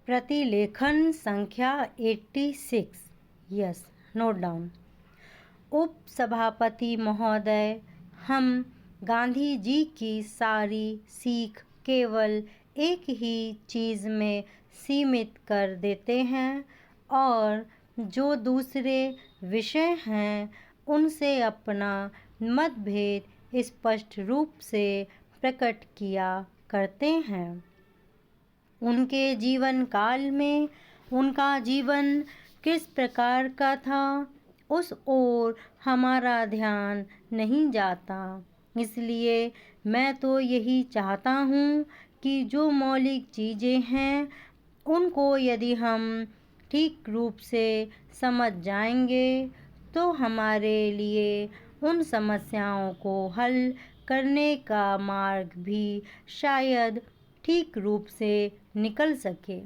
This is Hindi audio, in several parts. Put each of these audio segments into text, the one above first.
प्रतिलेखन संख्या 86। Yes, note down. उप सभापति महोदय, हम गांधी जी की सारी सीख केवल एक ही चीज़ में सीमित कर देते हैं और जो दूसरे विषय हैं उनसे अपना मतभेद स्पष्ट रूप से प्रकट किया करते हैं। उनके जीवन काल में उनका जीवन किस प्रकार का था उस ओर हमारा ध्यान नहीं जाता। इसलिए मैं तो यही चाहता हूँ कि जो मौलिक चीज़ें हैं उनको यदि हम ठीक रूप से समझ जाएंगे तो हमारे लिए उन समस्याओं को हल करने का मार्ग भी शायद ठीक रूप से निकल सके।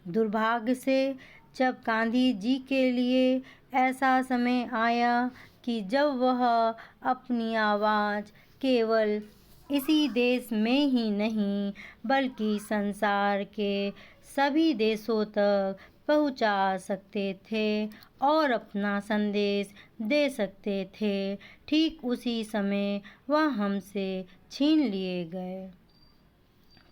दुर्भाग्य से जब गांधी जी के लिए ऐसा समय आया कि जब वह अपनी आवाज़ केवल इसी देश में ही नहीं बल्कि संसार के सभी देशों तक पहुंचा सकते थे और अपना संदेश दे सकते थे, ठीक उसी समय वह हमसे छीन लिए गए।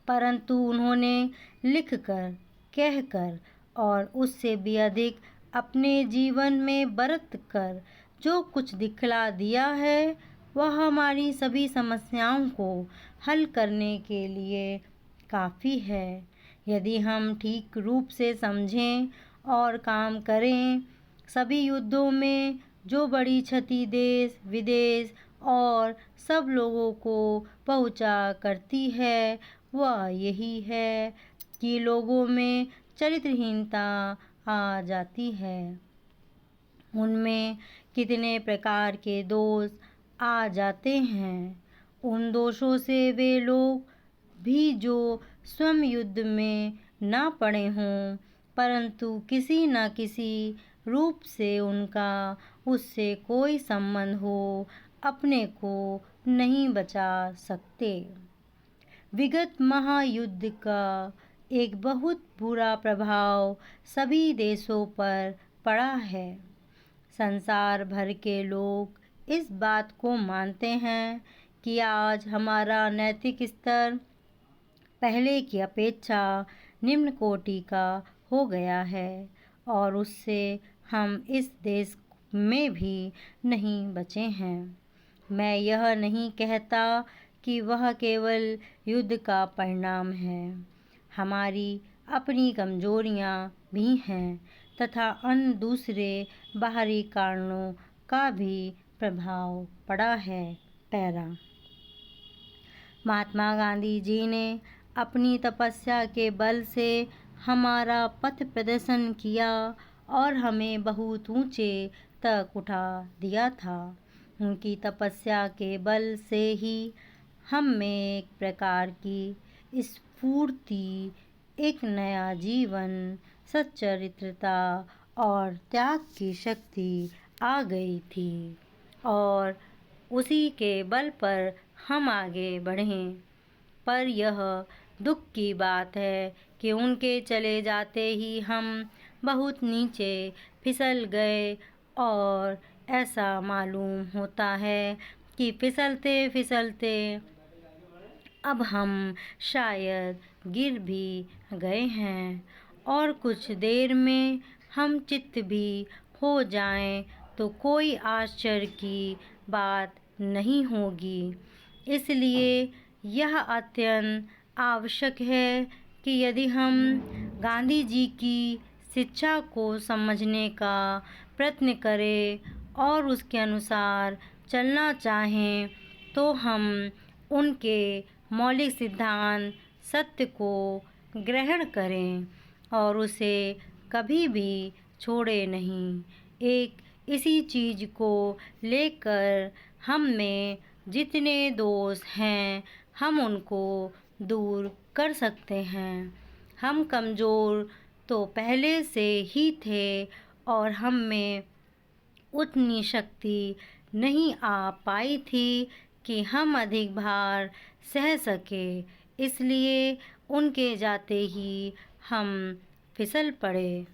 परंतु उन्होंने लिखकर, कहकर और उससे भी अधिक अपने जीवन में बरत कर जो कुछ दिखला दिया है वह हमारी सभी समस्याओं को हल करने के लिए काफ़ी है। यदि हम ठीक रूप से समझें और काम करें, सभी युद्धों में जो बड़ी क्षति देश विदेश और सब लोगों को पहुंचा करती है वह यही है कि लोगों में चरित्रहीनता आ जाती है। उनमें कितने प्रकार के दोष आ जाते हैं। उन दोषों से वे लोग भी जो स्वयं युद्ध में ना पड़े हों परंतु किसी न किसी रूप से उनका उससे कोई संबंध हो अपने को नहीं बचा सकते। विगत महायुद्ध का एक बहुत बुरा प्रभाव सभी देशों पर पड़ा है। संसार भर के लोग इस बात को मानते हैं कि आज हमारा नैतिक स्तर पहले की अपेक्षा निम्न कोटि का हो गया है और उससे हम इस देश में भी नहीं बचे हैं। मैं यह नहीं कहता कि वह केवल युद्ध का परिणाम है। हमारी अपनी कमजोरियां भी हैं तथा अन्य दूसरे बाहरी कारणों का भी प्रभाव पड़ा है। पैरा। महात्मा गांधी जी ने अपनी तपस्या के बल से हमारा पथ प्रदर्शन किया और हमें बहुत ऊंचे तक उठा दिया था। उनकी तपस्या के बल से ही हम में एक प्रकार की स्फूर्ति, एक नया जीवन, सच्चरित्रता और त्याग की शक्ति आ गई थी और उसी के बल पर हम आगे बढ़े। पर यह दुख की बात है कि उनके चले जाते ही हम बहुत नीचे फिसल गए और ऐसा मालूम होता है कि फिसलते फिसलते अब हम शायद गिर भी गए हैं और कुछ देर में हम चित्त भी हो जाएं तो कोई आश्चर्य की बात नहीं होगी। इसलिए यह अत्यंत आवश्यक है कि यदि हम गांधी जी की शिक्षा को समझने का प्रयत्न करें और उसके अनुसार चलना चाहें तो हम उनके मौलिक सिद्धांत सत्य को ग्रहण करें और उसे कभी भी छोड़े नहीं। एक इसी चीज़ को लेकर हम में जितने दोष हैं हम उनको दूर कर सकते हैं। हम कमज़ोर तो पहले से ही थे और हम में उतनी शक्ति नहीं आ पाई थी कि हम अधिक भार सह सके। इसलिए उनके जाते ही हम फिसल पड़े।